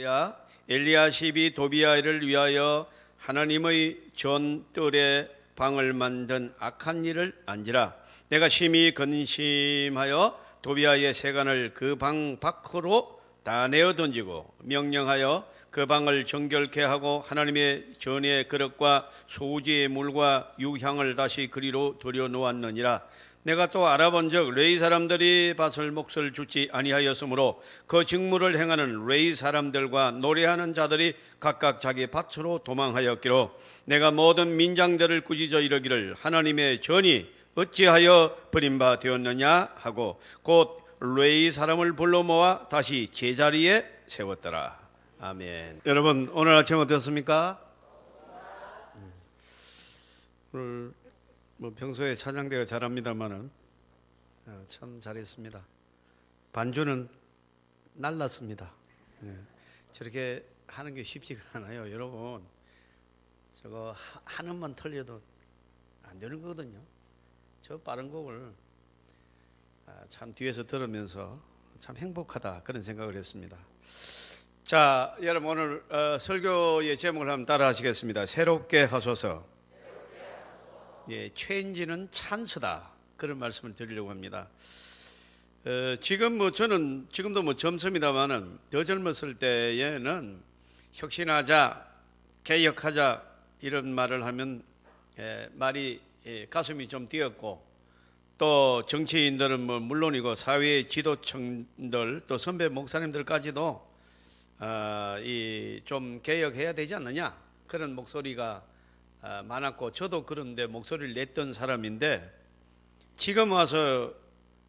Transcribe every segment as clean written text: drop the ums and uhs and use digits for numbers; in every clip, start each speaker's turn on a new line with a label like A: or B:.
A: 할렐루야. 엘리야십이 도비아를 위하여 하나님의 전뜰에 방을 만든 악한 일을 안지라. 내가 심히 근심하여 도비아의 세간을 그 방 밖으로 다 내어 던지고 명령하여 그 방을 정결케 하고 하나님의 전의 그릇과 소지의 물과 유향을 다시 그리로 들여놓았느니라. 내가 또 알아본즉 레위 사람들이 밭을 몫을 주지 아니하였으므로 그 직무를 행하는 레위 사람들과 노래하는 자들이 각각 자기 밭으로 도망하였기로 내가 모든 민장들을 꾸짖어 이르기를 하나님의 전이 어찌하여 버림바 되었느냐 하고 곧 레위 사람을 불러 모아 다시 제자리에 세웠더라. 아멘. 여러분 오늘 아침 어떻습니까? 오늘 평소에 찬양대가 잘합니다만은 참 잘했습니다. 반주는 날랐습니다. 저렇게 하는 게 쉽지가 않아요. 여러분 저거 하는만 틀려도 안 되는 거거든요. 저 빠른 곡을 참 뒤에서 들으면서 참 행복하다 그런 생각을 했습니다. 자, 여러분 오늘 설교의 제목을 한번 따라 하시겠습니다. 새롭게 하소서. 예, 체인지는 찬스다 그런 말씀을 드리려고 합니다. 지금 저는 지금도 젊습니다만은 더 젊었을 때에는 혁신하자, 개혁하자 이런 말을 하면 말이 가슴이 좀 뛰었고 또 정치인들은 물론이고 사회의 지도층들 또 선배 목사님들까지도 좀 개혁해야 되지 않느냐 그런 목소리가 많았고 저도 그런데 목소리를 냈던 사람인데 지금 와서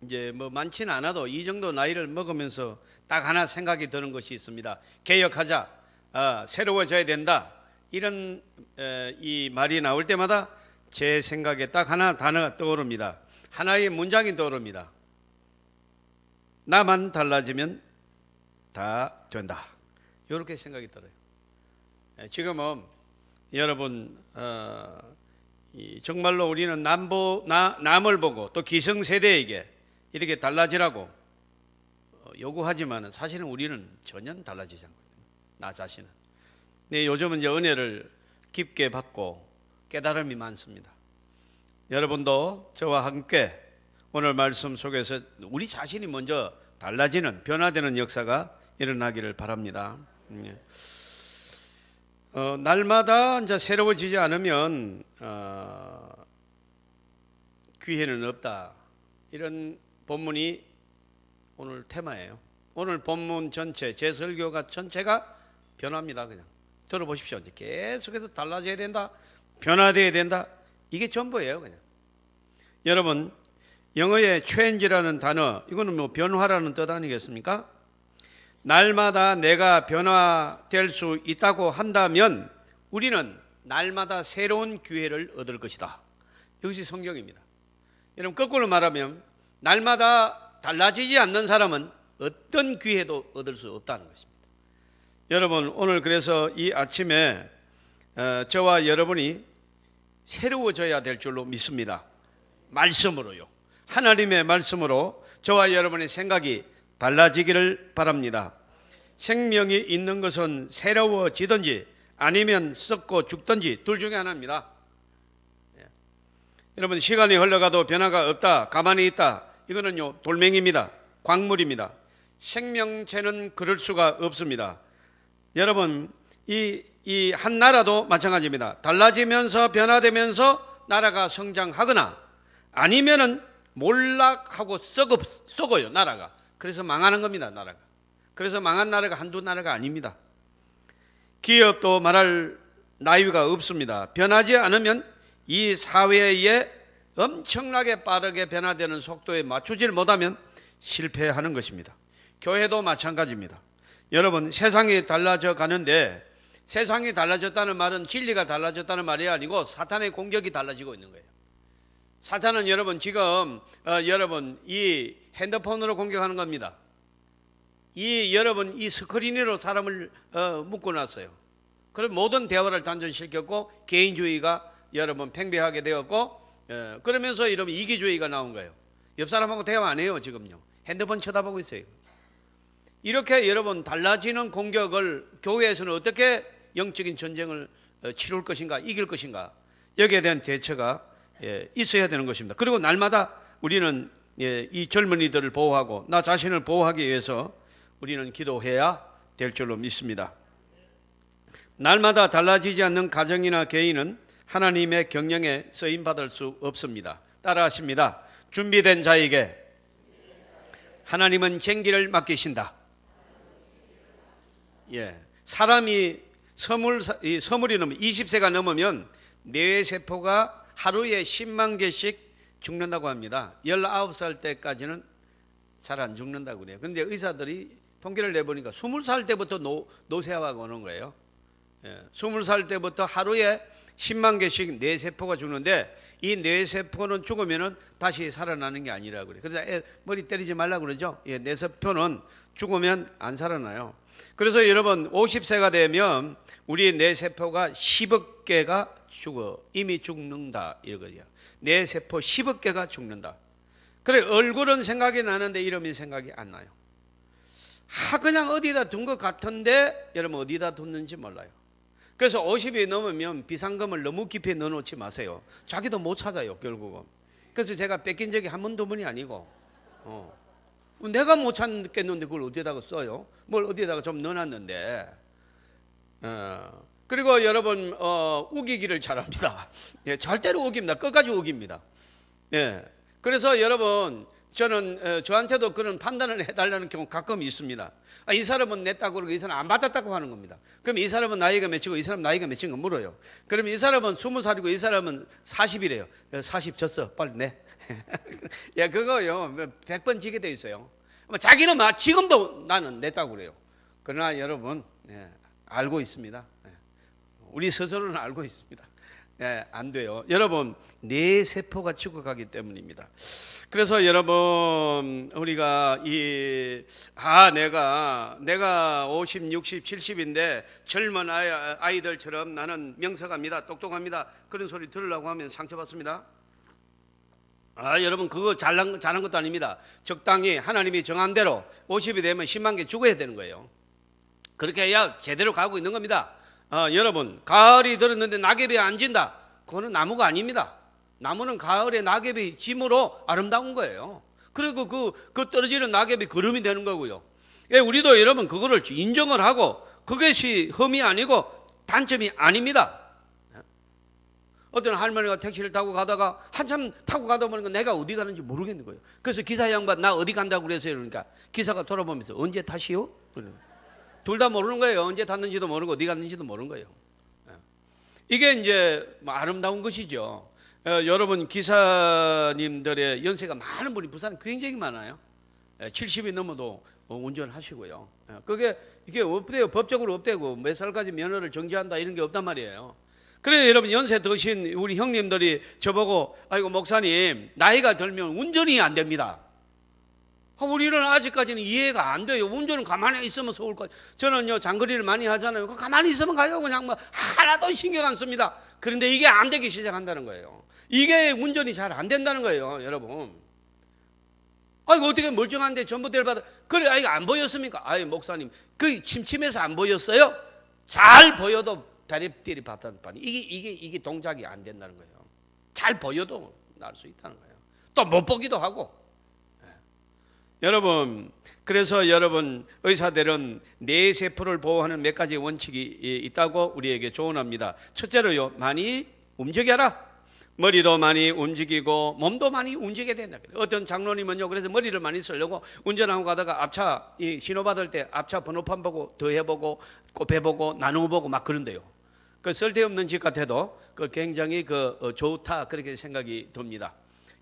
A: 이제 많지는 않아도 이 정도 나이를 먹으면서 딱 하나 생각이 드는 것이 있습니다. 개혁하자, 새로워져야 된다 이런 이 말이 나올 때마다 제 생각에 딱 하나 단어가 떠오릅니다. 하나의 문장이 떠오릅니다. 나만 달라지면 다 된다. 이렇게 생각이 들어요. 지금은 여러분 정말로 우리는 남을 보고 또 기성세대에게 이렇게 달라지라고 요구하지만 사실은 우리는 전혀 달라지지 않거든요. 나 자신은. 네, 요즘은 이제 은혜를 깊게 받고 깨달음이 많습니다. 여러분도 저와 함께 오늘 말씀 속에서 우리 자신이 먼저 달라지는 변화되는 역사가 일어나기를 바랍니다. 날마다 이제 새로워지지 않으면 기회는 없다. 이런 본문이 오늘 테마예요. 오늘 본문 전체, 제 설교가 전체가 변화입니다. 그냥 들어보십시오. 계속해서 달라져야 된다, 변화되어야 된다. 이게 전부예요. 그냥 여러분 영어의 change라는 단어 이거는 변화라는 뜻 아니겠습니까? 날마다 내가 변화될 수 있다고 한다면 우리는 날마다 새로운 기회를 얻을 것이다. 이것이 성경입니다. 여러분 거꾸로 말하면 날마다 달라지지 않는 사람은 어떤 기회도 얻을 수 없다는 것입니다. 여러분 오늘 그래서 이 아침에 저와 여러분이 새로워져야 될 줄로 믿습니다. 말씀으로요. 하나님의 말씀으로 저와 여러분의 생각이 달라지기를 바랍니다. 생명이 있는 것은 새로워지든지 아니면 썩고 죽든지 둘 중에 하나입니다. 여러분 시간이 흘러가도 변화가 없다, 가만히 있다, 이거는요 돌멩이입니다. 광물입니다. 생명체는 그럴 수가 없습니다. 여러분 이 한 나라도 마찬가지입니다. 달라지면서 변화되면서 나라가 성장하거나 아니면은 몰락하고 썩어요 나라가. 그래서 망하는 겁니다 나라가. 그래서 망한 나라가 한두 나라가 아닙니다. 기업도 말할 나위가 없습니다. 변하지 않으면 이 사회에 엄청나게 빠르게 변화되는 속도에 맞추질 못하면 실패하는 것입니다. 교회도 마찬가지입니다. 여러분 세상이 달라져 가는데 세상이 달라졌다는 말은 진리가 달라졌다는 말이 아니고 사탄의 공격이 달라지고 있는 거예요. 사탄은 여러분 지금 여러분 이 핸드폰으로 공격하는 겁니다. 여러분 이 스크린으로 사람을 묶어놨어요. 그럼 모든 대화를 단절시켰고 개인주의가 여러분 팽배하게 되었고 그러면서 여러분 이기주의가 나온 거예요. 옆 사람하고 대화 안 해요 지금요. 핸드폰 쳐다보고 있어요. 이렇게 여러분 달라지는 공격을 교회에서는 어떻게 영적인 전쟁을 치룰 것인가, 이길 것인가, 여기에 대한 대처가 있어야 되는 것입니다. 그리고 날마다 우리는 이 젊은이들을 보호하고 나 자신을 보호하기 위해서 우리는 기도해야 될 줄로 믿습니다. 날마다 달라지지 않는 가정이나 개인은 하나님의 경영에 쓰임받을 수 없습니다. 따라하십니다. 준비된 자에게 하나님은 쟁기를 맡기신다. 사람이 서물이 넘으면 20세가 넘으면 뇌세포가 하루에 10만 개씩 죽는다고 합니다. 19살 때까지는 잘 안 죽는다고 그래요. 그런데 의사들이 통계를 내보니까 20살 때부터 노쇠화가 오는 거예요. 20살 때부터 하루에 10만 개씩 뇌세포가 죽는데 이 뇌세포는 죽으면 다시 살아나는 게 아니라고 그래요. 그래서 머리 때리지 말라고 그러죠. 뇌세포는 죽으면 안 살아나요. 그래서 여러분 50세가 되면 우리 뇌세포가 10억 개가 죽어. 이미 죽는다 이거죠. 뇌세포 10억 개가 죽는다. 그래 얼굴은 생각이 나는데 이름이 생각이 안 나요. 그냥 어디다 둔 것 같은데 여러분 어디다 뒀는지 몰라요. 그래서 50이 넘으면 비상금을 너무 깊이 넣어놓지 마세요. 자기도 못 찾아요 결국은. 그래서 제가 뺏긴 적이 한 번 두 번이 아니고 내가 못 찾겠는데 그걸 어디다가 써요? 뭘 어디다가 좀 넣어놨는데. 그리고 여러분 우기기를 잘합니다. 절대로 우깁니다. 끝까지 우깁니다. 그래서 여러분 저는 저한테도 그런 판단을 해달라는 경우 가끔 있습니다. 이 사람은 냈다고 그러고 이 사람은 안 받았다고 하는 겁니다. 그럼 이 사람은 나이가 몇이고 이 사람은 나이가 몇인 거 물어요. 그러면 이 사람은 20살이고 이 사람은 40이래요. 40 졌어. 빨리 내. 그거요 100번 지게 돼 있어요. 자기는 지금도 나는 냈다고 그래요. 그러나 여러분 알고 있습니다. 우리 스스로는 알고 있습니다. 안 돼요. 여러분 뇌세포가 죽어가기 때문입니다. 그래서 여러분 우리가 내가 50, 60, 70인데 젊은 아이들처럼 나는 명석합니다. 똑똑합니다. 그런 소리 들으려고 하면 상처받습니다. 여러분 그거 잘한 것도 아닙니다. 적당히 하나님이 정한 대로 50이 되면 10만 개 죽어야 되는 거예요. 그렇게 해야 제대로 가고 있는 겁니다. 여러분 가을이 들었는데 낙엽이 안 진다. 그거는 나무가 아닙니다. 나무는 가을에 낙엽이 짐으로 아름다운 거예요. 그리고 그 떨어지는 낙엽이 걸음이 되는 거고요. 우리도 여러분 그거를 인정을 하고 그것이 흠이 아니고 단점이 아닙니다. 어떤 할머니가 택시를 타고 가다가 한참 타고 가다 보니까 내가 어디 가는지 모르겠는 거예요. 그래서 기사 양반 나 어디 간다고 그래서요. 그러니까 기사가 돌아보면서 언제 타시오? 둘 다 모르는 거예요. 언제 탔는지도 모르고 어디 갔는지도 모르는 거예요. 이게 이제 아름다운 것이죠. 여러분 기사님들의 연세가 많은 분이 부산에 굉장히 많아요. 70이 넘어도 운전하시고요. 이게 없대요. 법적으로 없대고 몇 살까지 면허를 정지한다 이런 게 없단 말이에요. 그래서 여러분 연세 드신 우리 형님들이 저보고 아이고 목사님 나이가 들면 운전이 안 됩니다. 우리는 아직까지는 이해가 안 돼요. 운전은 가만히 있으면 서울 것. 저는요 장거리를 많이 하잖아요. 가만히 있으면 가요. 그냥 하나도 신경 안 씁니다. 그런데 이게 안 되기 시작한다는 거예요. 이게 운전이 잘 안 된다는 거예요, 여러분. 어떻게 멀쩡한데 전부 데려받아. 그래, 이거 안 보였습니까? 목사님, 그 침침해서 안 보였어요? 잘 보여도 다리띠리 받다는 판. 이게 동작이 안 된다는 거예요. 잘 보여도 날 수 있다는 거예요. 또 못 보기도 하고. 여러분, 그래서 여러분 의사들은 뇌세포를 보호하는 몇 가지 원칙이 있다고 우리에게 조언합니다. 첫째로요, 많이 움직여라. 머리도 많이 움직이고 몸도 많이 움직여야 된다. 어떤 장로님은요, 그래서 머리를 많이 쓰려고 운전하고 가다가 앞차 신호 받을 때 앞차 번호판 보고 더해보고 곱해보고 나누어보고 막 그런데요. 그 쓸데없는 짓 같아도 그 굉장히 좋다 그렇게 생각이 듭니다.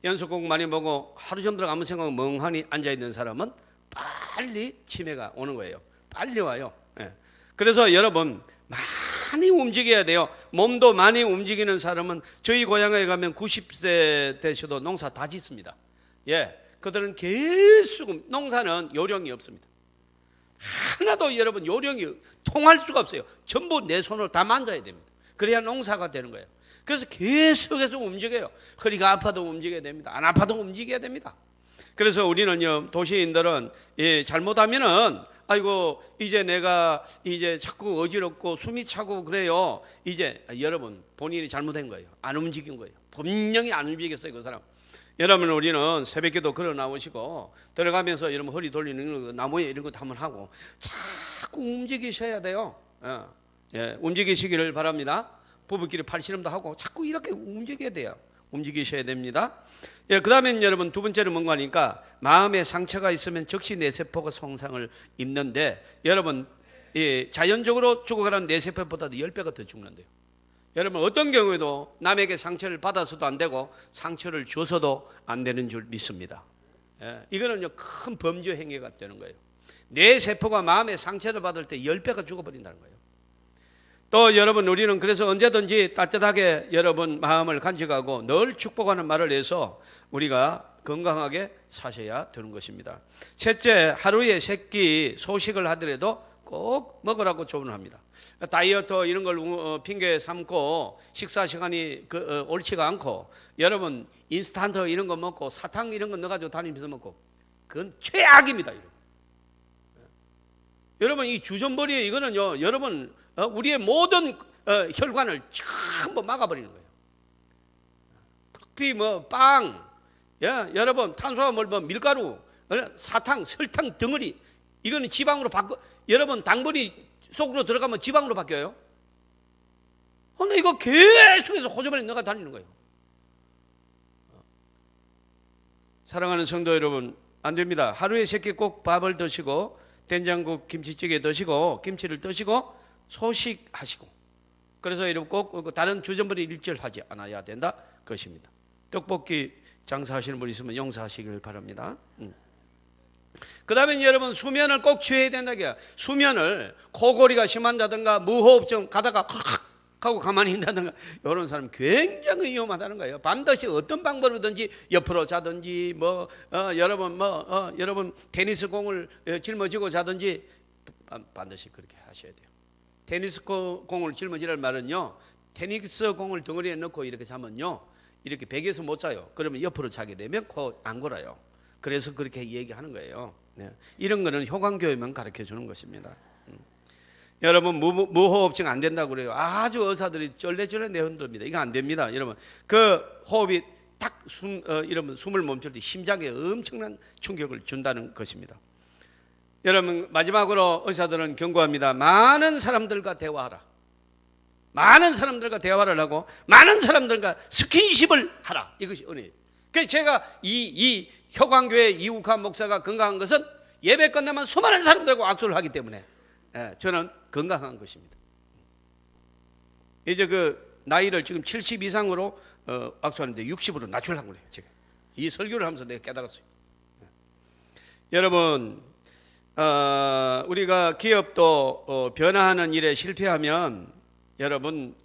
A: 연속곡 많이 보고 하루 종일 아무 생각 멍하니 앉아 있는 사람은 빨리 치매가 오는 거예요. 빨리 와요. 그래서 여러분 많이 움직여야 돼요. 몸도 많이 움직이는 사람은 저희 고향에 가면 90세 되셔도 농사 다 짓습니다. 그들은 계속 농사는 요령이 없습니다. 하나도 여러분 요령이 통할 수가 없어요. 전부 내 손을 다 만져야 됩니다. 그래야 농사가 되는 거예요. 그래서 계속해서 움직여요. 허리가 아파도 움직여야 됩니다. 안 아파도 움직여야 됩니다. 그래서 우리는요, 도시인들은 잘못하면은 아이고 이제 내가 이제 자꾸 어지럽고 숨이 차고 그래요. 이제 여러분 본인이 잘못한 거예요. 안 움직인 거예요. 분명히 안 움직였어요, 그 사람. 여러분 우리는 새벽에도 걸어 나오시고 들어가면서 여러분 허리 돌리는 거, 나무에 이런 것도 한번 하고 자꾸 움직이셔야 돼요. 움직이시기를 바랍니다. 부부끼리 팔씨름도 하고 자꾸 이렇게 움직여야 돼요. 움직이셔야 됩니다. 그 다음에 여러분 두 번째는 뭔가 하니까 마음에 상처가 있으면 즉시 뇌세포가 손상을 입는데 여러분 자연적으로 죽어가는 뇌세포보다도 10배가 더 죽는데요. 여러분 어떤 경우에도 남에게 상처를 받아서도 안 되고 상처를 줘서도 안 되는 줄 믿습니다. 이거는요 큰 범죄 행위가 되는 거예요. 뇌세포가 마음에 상처를 받을 때 10배가 죽어버린다는 거예요. 또 여러분 우리는 그래서 언제든지 따뜻하게 여러분 마음을 간직하고 늘 축복하는 말을 해서 우리가 건강하게 사셔야 되는 것입니다. 셋째, 하루에 3끼 소식을 하더라도 꼭 먹으라고 조언합니다. 다이어트 이런 걸 핑계 삼고 식사 시간이 옳지가 않고 여러분 인스턴트 이런 거 먹고 사탕 이런 거 넣어가지고 다니면서 먹고 그건 최악입니다. 여러분 이 주전부리 이거는요 여러분 우리의 모든 혈관을 전부 막아버리는 거예요. 특히 뭐 빵, 여러분 탄수화물, 뭐 밀가루, 사탕, 설탕 덩어리 이거는 지방으로 바꿔. 여러분 당분이 속으로 들어가면 지방으로 바뀌어요. 근데 이거 계속해서 호주머니에 넣어 다니는 거예요. 사랑하는 성도 여러분, 안 됩니다. 하루에 3끼 꼭 밥을 드시고 된장국 김치찌개 드시고 김치를 드시고 소식하시고 그래서 여러분 꼭 다른 주전부리 일절하지 않아야 된다 것입니다. 떡볶이 장사하시는 분 있으면 용서하시길 바랍니다. 그 다음에 여러분 수면을 꼭 취해야 된다고요. 수면을 코골이가 심한다든가 무호흡증 가다가 하고 가만히 있다든가 이런 사람 굉장히 위험하다는 거예요. 반드시 어떤 방법이든지 옆으로 자든지 여러분 테니스 공을 짊어지고 자든지 반드시 그렇게 하셔야 돼요. 테니스 공을 짊어지라는 말은요, 테니스 공을 덩어리에 넣고 이렇게 자면요 이렇게 베개에서 못 자요. 그러면 옆으로 자게 되면 코 안 골아요. 그래서 그렇게 얘기하는 거예요. 이런 거는 효광교회만 가르쳐 주는 것입니다. 여러분 무호흡증 안 된다고 그래요. 아주 의사들이 쩔레쩔레 내흔듭니다. 이거 안 됩니다. 여러분 그 호흡이 딱 여러분 숨을 멈출 때 심장에 엄청난 충격을 준다는 것입니다. 여러분 마지막으로 의사들은 경고합니다. 많은 사람들과 대화하라. 많은 사람들과 대화를 하고 많은 사람들과 스킨십을 하라. 이것이 은혜예요. 그래서 제가 이 효광교회 이욱한 목사가 건강한 것은 예배 끝나면 수많은 사람들과 악수를 하기 때문에 저는 건강한 것입니다. 이제 그 나이를 지금 70 이상으로 악수하는데 60으로 낮추려고 그래요. 제가 이 설교를 하면서 내가 깨달았어요. 여러분 우리가 기업도 변화하는 일에 실패하면 여러분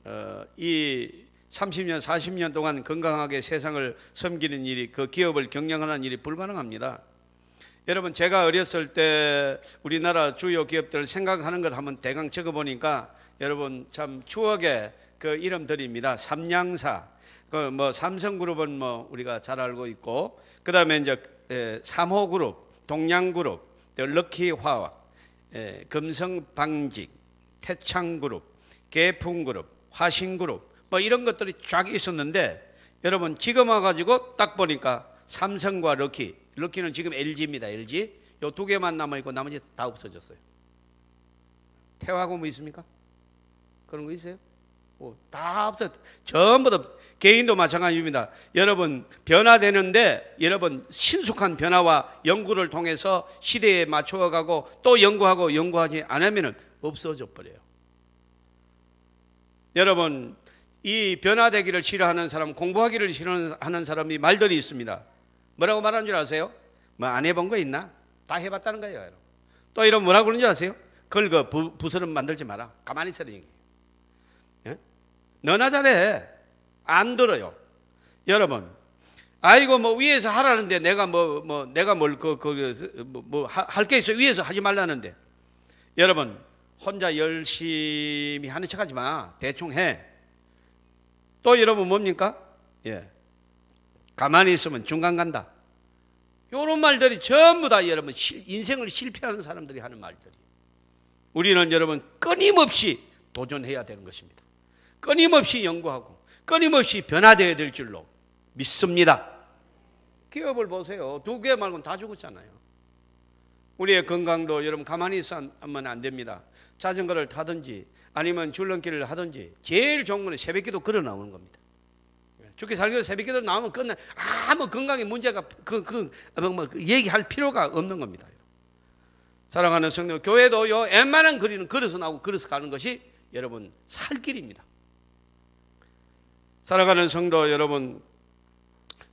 A: 이 30년 40년 동안 건강하게 세상을 섬기는 일이 그 기업을 경영하는 일이 불가능합니다. 여러분 제가 어렸을 때 우리나라 주요 기업들을 생각하는 걸 한번 대강 적어보니까 여러분 참 추억의 그 이름들입니다. 삼양사, 그 뭐 삼성그룹은 뭐 우리가 잘 알고 있고 그 다음에 이제 삼호그룹, 동양그룹, 럭키화학, 금성방직, 태창그룹, 계풍그룹, 화신그룹 뭐 이런 것들이 쫙 있었는데 여러분 지금 와가지고 딱 보니까 삼성과 럭키는 지금 LG입니다. LG 요 두 개만 남아있고 나머지 다 없어졌어요. 태화고 뭐 있습니까? 그런 거 있어요? 다 없어. 전부 다 개인도 마찬가지입니다. 여러분 변화되는데 여러분 신속한 변화와 연구를 통해서 시대에 맞춰가고 또 연구하지 않으면 없어져 버려요. 여러분 이 변화되기를 싫어하는 사람, 공부하기를 싫어하는 사람이 말들이 있습니다. 뭐라고 말하는 줄 아세요? 뭐 안 해본 거 있나? 다 해봤다는 거예요. 여러분. 또 이런 뭐라고 그러는 줄 아세요? 그걸 부스럼 만들지 마라. 가만히 있으라 얘기해요. 너나 잘해. 안 들어요. 여러분, 아이고 뭐 위에서 하라는데 내가 내가 뭘 할 게 있어 위에서 하지 말라는데. 여러분 혼자 열심히 하는 척하지 마. 대충 해. 또 여러분 뭡니까? 가만히 있으면 중간 간다. 이런 말들이 전부 다 여러분 인생을 실패하는 사람들이 하는 말들이. 우리는 여러분 끊임없이 도전해야 되는 것입니다. 끊임없이 연구하고 끊임없이 변화되어야 될 줄로 믿습니다. 기업을 보세요. 2개 말고는 다 죽었잖아요. 우리의 건강도 여러분 가만히 있으면 안 됩니다. 자전거를 타든지 아니면 줄넘기를 하든지 제일 좋은 건 새벽기도 걸어 나오는 겁니다. 죽기 살기도 새벽기도 나오면 끝나. 아무 건강에 문제가 얘기할 필요가 없는 겁니다. 사랑하는 성도, 교회도 웬만한 거리는 걸어서 나오고 걸어서 가는 것이 여러분 살 길입니다. 사랑하는 성도 여러분,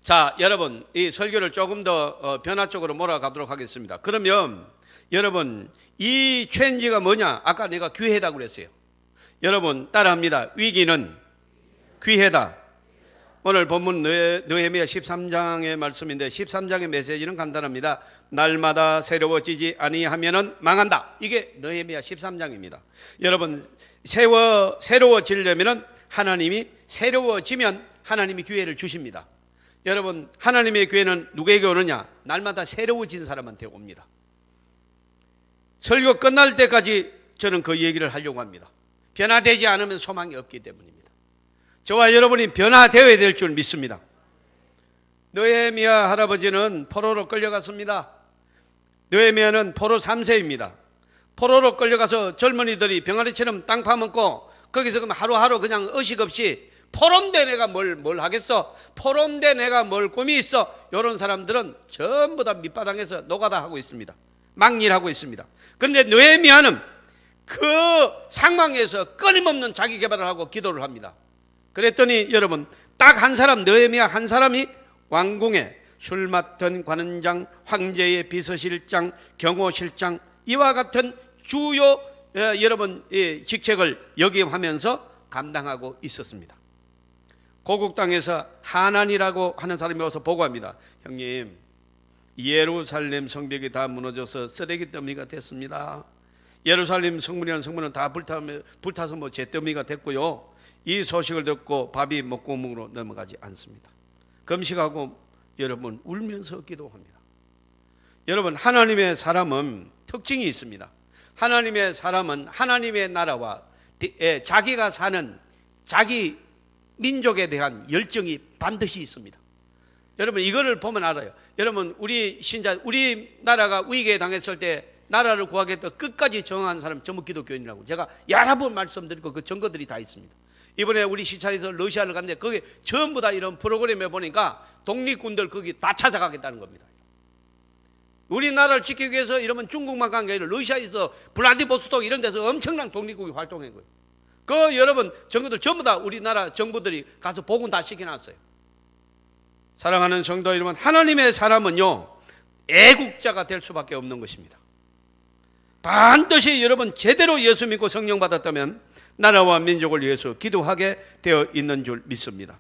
A: 자, 여러분 이 설교를 조금 더 변화 쪽으로 몰아가도록 하겠습니다. 그러면 여러분 이 체인지가 뭐냐? 아까 내가 귀하다고 그랬어요. 여러분 따라합니다. 위기는 귀하다. 오늘 본문 느헤미야 13장의 말씀인데 13장의 메시지는 간단합니다. 날마다 새로워지지 아니하면은 망한다. 이게 느헤미야 13장입니다. 여러분 새로워지려면은 하나님이 새로워지면 하나님이 기회를 주십니다. 여러분 하나님의 기회는 누구에게 오느냐? 날마다 새로워진 사람한테 옵니다. 설교 끝날 때까지 저는 그 얘기를 하려고 합니다. 변화되지 않으면 소망이 없기 때문입니다. 저와 여러분이 변화되어야 될 줄 믿습니다. 느헤미야 할아버지는 포로로 끌려갔습니다. 느헤미야는 포로 3세입니다. 포로로 끌려가서 젊은이들이 병아리처럼 땅 파먹고 거기서 그럼 하루하루 그냥 의식 없이 포로인데 내가 뭘 하겠어? 포로인데 내가 뭘 꿈이 있어? 이런 사람들은 전부 다 밑바닥에서 노가다 하고 있습니다. 막일하고 있습니다. 그런데 느헤미야는 그 상황에서 끊임없는 자기 개발을 하고 기도를 합니다. 그랬더니 여러분 딱 한 사람, 느헤미야 한 사람이 왕궁에 술 맡은 관원장, 황제의 비서실장, 경호실장 이와 같은 주요 여러분 직책을 역임하면서 감당하고 있었습니다. 고국 땅에서 하난이라고 하는 사람이 와서 보고합니다. 형님, 예루살렘 성벽이 다 무너져서 쓰레기 더미가 됐습니다. 예루살렘 성문이라는 성문은 다 불타서 뭐 잿더미가 됐고요. 이 소식을 듣고 밥이 목구멍으로 넘어가지 않습니다. 금식하고 여러분 울면서 기도합니다. 여러분 하나님의 사람은 특징이 있습니다. 하나님의 사람은 하나님의 나라와 자기가 사는 자기 민족에 대한 열정이 반드시 있습니다. 여러분 이거를 보면 알아요. 여러분 우리 신자, 우리나라가 위기에 당했을 때 나라를 구하겠다 끝까지 정한 사람 전부 기독교인이라고 제가 여러 번 말씀드리고 그 증거들이 다 있습니다. 이번에 우리 시찰에서 러시아를 갔는데 거기 전부 다 이런 프로그램에 보니까 독립군들 거기 다 찾아가겠다는 겁니다. 우리나라를 지키기 위해서 이러면 중국만 간 게 아니라 러시아에서 블라디보스토크 이런 데서 엄청난 독립국이 활동한 거예요. 그 여러분 정부들 전부 다 우리나라 정부들이 가서 복원 다 시켜놨어요. 사랑하는 성도 여러분, 하나님의 사람은요 애국자가 될 수밖에 없는 것입니다. 반드시 여러분 제대로 예수 믿고 성령 받았다면 나라와 민족을 위해서 기도하게 되어 있는 줄 믿습니다.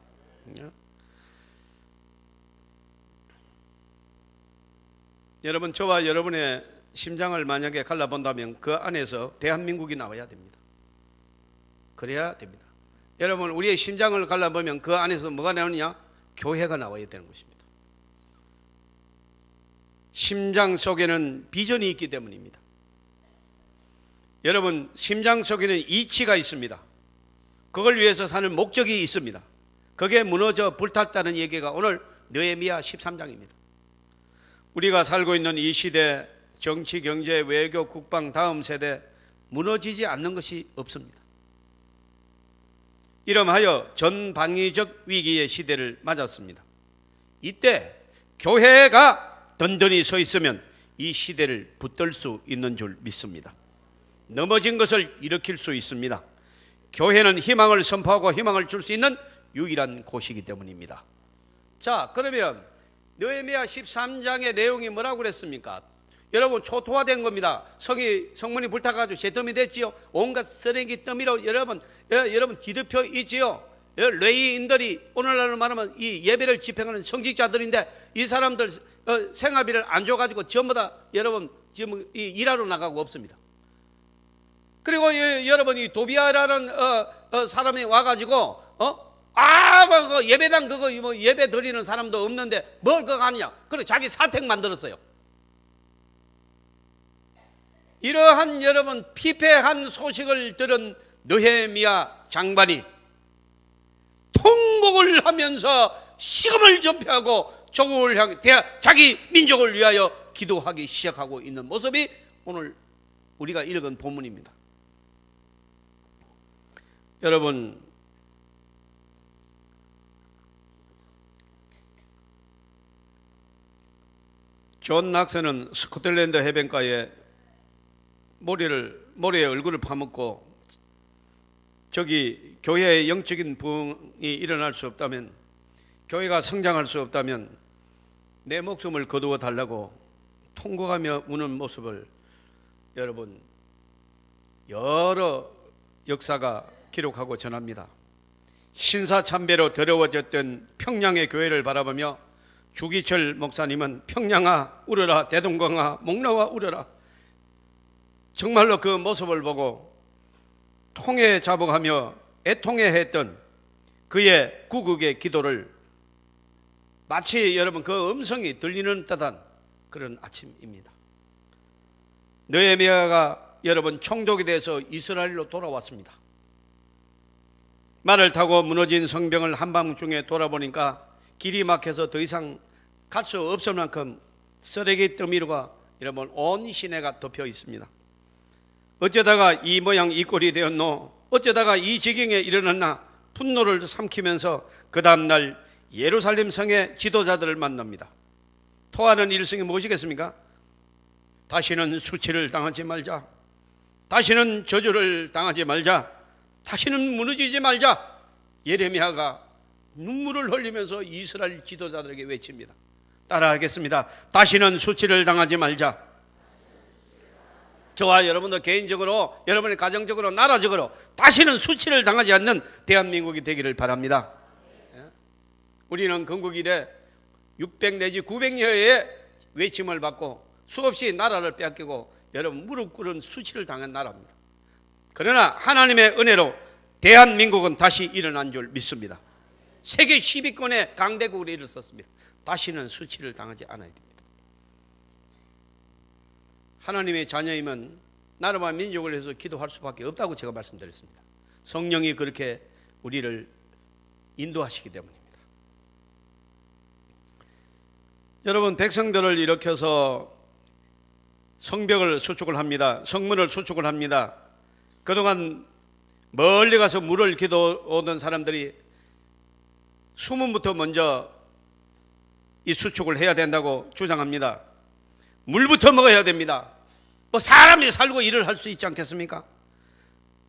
A: 여러분 저와 여러분의 심장을 만약에 갈라본다면 그 안에서 대한민국이 나와야 됩니다. 그래야 됩니다. 여러분 우리의 심장을 갈라보면 그 안에서 뭐가 나오느냐? 교회가 나와야 되는 것입니다. 심장 속에는 비전이 있기 때문입니다. 여러분 심장 속에는 이치가 있습니다. 그걸 위해서 사는 목적이 있습니다. 그게 무너져 불탔다는 얘기가 오늘 느헤미야 13장입니다. 우리가 살고 있는 이 시대 정치, 경제, 외교, 국방 다음 세대 무너지지 않는 것이 없습니다. 이러하여 전방위적 위기의 시대를 맞았습니다. 이때 교회가 든든히 서 있으면 이 시대를 붙들 수 있는 줄 믿습니다. 넘어진 것을 일으킬 수 있습니다. 교회는 희망을 선포하고 희망을 줄 수 있는 유일한 곳이기 때문입니다. 자, 그러면 느헤미야 13장의 내용이 뭐라고 그랬습니까? 여러분 초토화된 겁니다. 성문이 불타가지고 잿더미 됐지요. 온갖 쓰레기 더미로 여러분 뒤덮여 있지요. 레위인들이 오늘날로 말하면 이 예배를 집행하는 성직자들인데 이 사람들 생활비를 안 줘가지고 전부 다 여러분 지금 일하러 나가고 없습니다. 그리고 여러분 이 도비아라는 사람이 와가지고 뭐 예배당 그거 뭐 예배 드리는 사람도 없는데 뭘 그거 하느냐. 그래 자기 사택 만들었어요. 이러한 여러분 피폐한 소식을 들은 느헤미야 장관이 통곡을 하면서 식음을 전폐하고 조국을 향해 자기 민족을 위하여 기도하기 시작하고 있는 모습이 오늘 우리가 읽은 본문입니다. 여러분, 존 낙서는 스코틀랜드 해변가에 모래에 얼굴을 파묻고 저기 교회의 영적인 부흥이 일어날 수 없다면, 교회가 성장할 수 없다면 내 목숨을 거두어 달라고 통곡하며 우는 모습을 여러분 여러 역사가 기록하고 전합니다. 신사참배로 더러워졌던 평양의 교회를 바라보며 주기철 목사님은 평양아 울어라, 대동강아 목나와 울어라, 정말로 그 모습을 보고 통에 자복하며 애통해했던 그의 구국의 기도를 마치 여러분 그 음성이 들리는 듯한 그런 아침입니다. 느헤미야가 여러분 총독이 돼서 이스라엘로 돌아왔습니다. 말을 타고 무너진 성벽을 한밤중에 돌아보니까 길이 막혀서 더 이상 갈 수 없을 만큼 쓰레기 더미가 여러분 온 시내가 덮여 있습니다. 어쩌다가 이 모양 이 꼴이 되었노? 어쩌다가 이 지경에 일어났나? 분노를 삼키면서 그 다음날 예루살렘 성의 지도자들을 만납니다. 토하는 일성이 무엇이겠습니까? 다시는 수치를 당하지 말자, 다시는 저주를 당하지 말자, 다시는 무너지지 말자. 예레미야가 눈물을 흘리면서 이스라엘 지도자들에게 외칩니다. 따라하겠습니다. 다시는 수치를 당하지 말자. 저와 여러분도 개인적으로, 여러분의 가정적으로, 나라적으로 다시는 수치를 당하지 않는 대한민국이 되기를 바랍니다. 우리는 건국 이래 600 내지 900여의 외침을 받고 수없이 나라를 빼앗기고 여러분 무릎 꿇은 수치를 당한 나라입니다. 그러나 하나님의 은혜로 대한민국은 다시 일어난 줄 믿습니다. 세계 10위권의 강대국으로 일어섰습니다. 다시는 수치를 당하지 않아야 됩니다. 하나님의 자녀이면 나라와 민족을 위해서 기도할 수밖에 없다고 제가 말씀드렸습니다. 성령이 그렇게 우리를 인도하시기 때문입니다. 여러분, 백성들을 일으켜서 성벽을 수축을 합니다. 성문을 수축을 합니다. 그동안 멀리 가서 물을 기도 오던 사람들이 수문부터 먼저 이 수축을 해야 된다고 주장합니다. 물부터 먹어야 됩니다. 뭐 사람이 살고 일을 할 수 있지 않겠습니까?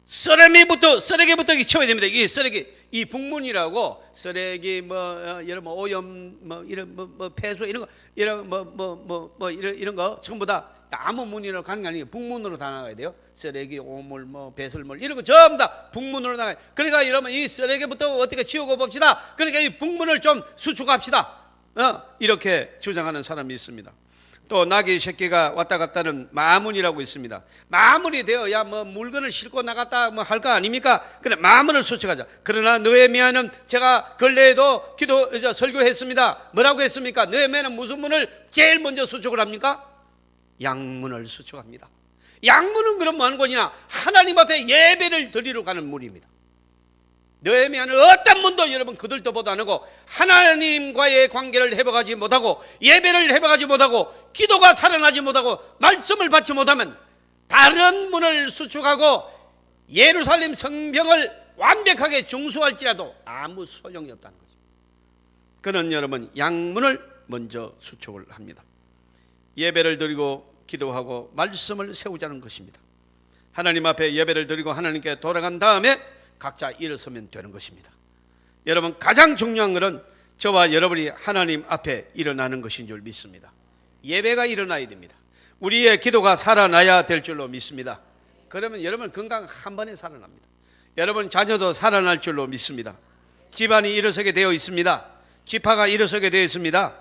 A: 쓰레기부터 치워야 됩니다. 이 쓰레기, 이 북문이라고 쓰레기 여러분 오염 이런 폐수 이런 거 이런 거 전부 다 아무 문이라고 가는 게 아니에요. 북문으로 다 나가야 돼요. 쓰레기, 오물, 배설물 이런 거 전부 다 북문으로 나가요. 그러니까 여러분 이 쓰레기부터 어떻게 치우고 봅시다. 그러니까 이 북문을 좀 수축합시다. 이렇게 주장하는 사람이 있습니다. 또 나귀 새끼가 왔다 갔다는 마문이라고 있습니다. 마문이 되어야 물건을 싣고 나갔다 할 거 아닙니까? 그래 마문을 수축하자. 그러나 느헤미야는 제가 근래에도 설교했습니다. 뭐라고 했습니까? 느헤미야는 무슨 문을 제일 먼저 수축을 합니까? 양문을 수축합니다. 양문은 그럼 뭐 하는 거냐? 하나님 앞에 예배를 드리러 가는 문입니다. 느헤미야는 어떤 문도 여러분 그들도 안 하고 하나님과의 관계를 회복하지 못하고 예배를 회복하지 못하고 기도가 살아나지 못하고 말씀을 받지 못하면 다른 문을 수축하고 예루살렘 성벽을 완벽하게 중수할지라도 아무 소용이 없다는 거죠. 그는 여러분 양문을 먼저 수축을 합니다. 예배를 드리고 기도하고 말씀을 세우자는 것입니다. 하나님 앞에 예배를 드리고 하나님께 돌아간 다음에 각자 일어서면 되는 것입니다. 여러분 가장 중요한 것은 저와 여러분이 하나님 앞에 일어나는 것인 줄 믿습니다. 예배가 일어나야 됩니다. 우리의 기도가 살아나야 될 줄로 믿습니다. 그러면 여러분 건강 한 번에 살아납니다. 여러분 자녀도 살아날 줄로 믿습니다. 집안이 일어서게 되어 있습니다. 지파가 일어서게 되어 있습니다.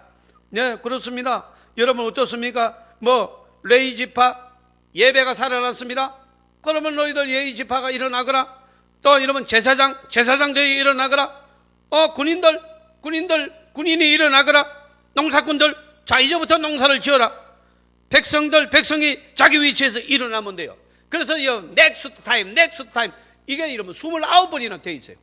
A: 네, 그렇습니다. 여러분 어떻습니까? 레위 지파 예배가 살아났습니다. 그러면 너희들 예위 지파가 일어나거라. 또 여러분 제사장들이 일어나거라. 군인이 일어나거라. 농사꾼들, 자 이제부터 농사를 지어라. 백성이 자기 위치에서 일어나면 돼요. 그래서 넥스트 타임 이게 이러면 29번이나 돼 있어요.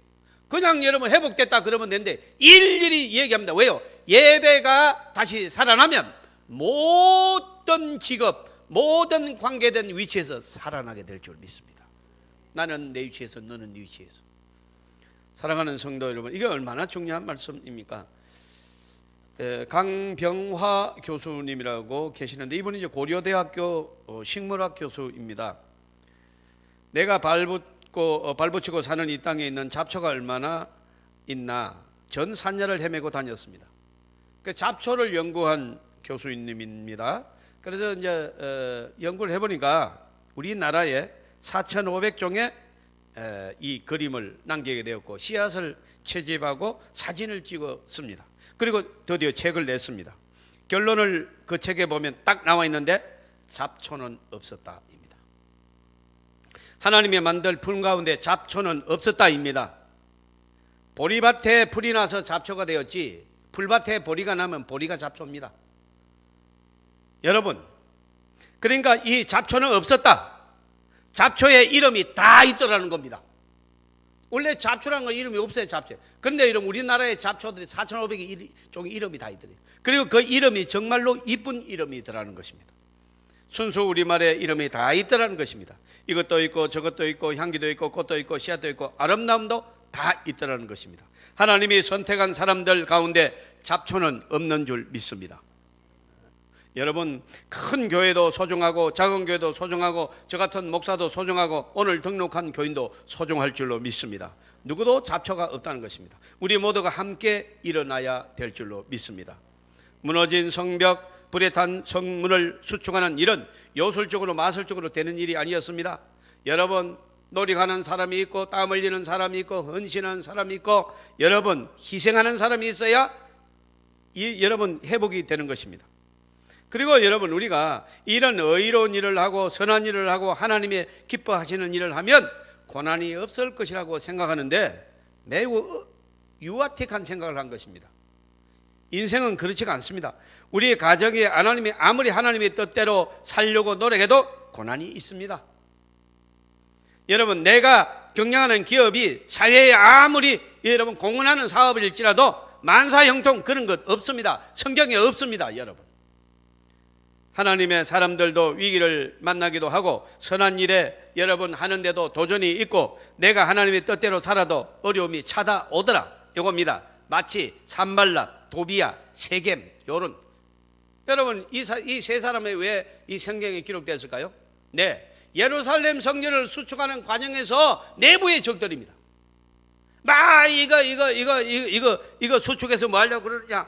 A: 그냥 여러분 회복됐다 그러면 되는데 일일이 얘기합니다. 왜요? 예배가 다시 살아나면 모든 직업, 모든 관계된 위치에서 살아나게 될 줄 믿습니다. 나는 내 위치에서, 너는 네 위치에서. 사랑하는 성도 여러분, 이게 얼마나 중요한 말씀입니까? 강병화 교수님이라고 계시는데 이분이 이제 고려대학교 식물학 교수입니다. 내가 발붙이고 사는 이 땅에 있는 잡초가 얼마나 있나 전 산야를 헤매고 다녔습니다. 그 잡초를 연구한 교수님입니다. 그래서 이제 연구를 해보니까 우리나라에 4,500종의 이 그림을 남기게 되었고 씨앗을 채집하고 사진을 찍었습니다. 그리고 드디어 책을 냈습니다. 결론을 그 책에 보면 딱 나와 있는데 잡초는 없었다입니다. 하나님이 만들 풀 가운데 잡초는 없었다입니다. 보리밭에 풀이 나서 잡초가 되었지 풀밭에 보리가 나면 보리가 잡초입니다. 여러분, 그러니까 이 잡초는 없었다. 잡초의 이름이 다 있더라는 겁니다. 원래 잡초라는 건 이름이 없어요. 잡초. 그런데 여러분 우리나라의 잡초들이 4,500종의 이름이 다 있더래요. 그리고 그 이름이 정말로 이쁜 이름이더라는 것입니다. 순수 우리말의 이름이 다 있더라는 것입니다. 이것도 있고 저것도 있고 향기도 있고 꽃도 있고 씨앗도 있고 아름다움도 다 있더라는 것입니다. 하나님이 선택한 사람들 가운데 잡초는 없는 줄 믿습니다. 여러분, 큰 교회도 소중하고 작은 교회도 소중하고 저 같은 목사도 소중하고 오늘 등록한 교인도 소중할 줄로 믿습니다. 누구도 잡초가 없다는 것입니다. 우리 모두가 함께 일어나야 될 줄로 믿습니다. 무너진 성벽, 불에 탄 성문을 수축하는 일은 요술적으로 마술적으로 되는 일이 아니었습니다. 여러분, 노력하는 사람이 있고 땀 흘리는 사람이 있고 헌신하는 사람이 있고 여러분 희생하는 사람이 있어야 여러분 회복이 되는 것입니다. 그리고 여러분 우리가 이런 의로운 일을 하고 선한 일을 하고 하나님의 기뻐하시는 일을 하면 고난이 없을 것이라고 생각하는데 매우 유아틱한 생각을 한 것입니다. 인생은 그렇지가 않습니다. 우리 가정이 하나님이 아무리 하나님의 뜻대로 살려고 노력해도 고난이 있습니다. 여러분 내가 경영하는 기업이 사회에 아무리 여러분 공헌하는 사업일지라도 만사형통 그런 것 없습니다. 성경에 없습니다. 여러분 하나님의 사람들도 위기를 만나기도 하고 선한 일에 여러분 하는데도 도전이 있고 내가 하나님의 뜻대로 살아도 어려움이 찾아오더라. 이겁니다. 마치 산발랍, 도비야, 세겜 요런 여러분 이 세 사람이 왜 이 성경에 기록되었을까요? 네, 예루살렘 성전을 수축하는 과정에서 내부의 적들입니다. 막 이거 수축해서 뭐 하려고 그러냐?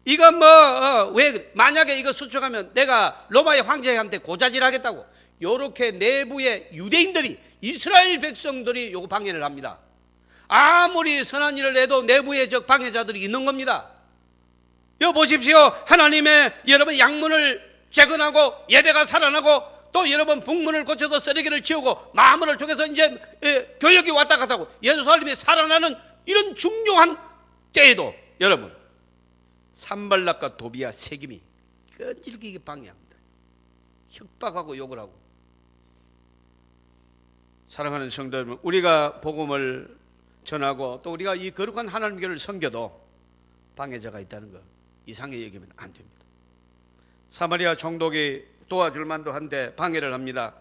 A: 이거 왜 만약에 이거 수축하면 내가 로마의 황제한테 고자질하겠다고 요렇게 내부의 유대인들이 이스라엘 백성들이 요거 방해를 합니다. 아무리 선한 일을 해도 내부의 적 방해자들이 있는 겁니다. 여 보십시오. 하나님의 여러분 양문을 재건하고 예배가 살아나고 또 여러분 북문을 고쳐서 쓰레기를 치우고 마문을 통해서 이제 교역이 왔다 갔다 하고 예루살렘이 살아나는 이런 중요한 때에도 여러분 산발락과 도비야 세김이 끈질기게 방해합니다. 협박하고 욕을 하고. 사랑하는 성도 여러분, 우리가 복음을 전하고 또 우리가 이 거룩한 하나님께를 섬겨도 방해자가 있다는 거 이상하게 여기면 안 됩니다. 사마리아 총독이 도와줄 만도 한데 방해를 합니다.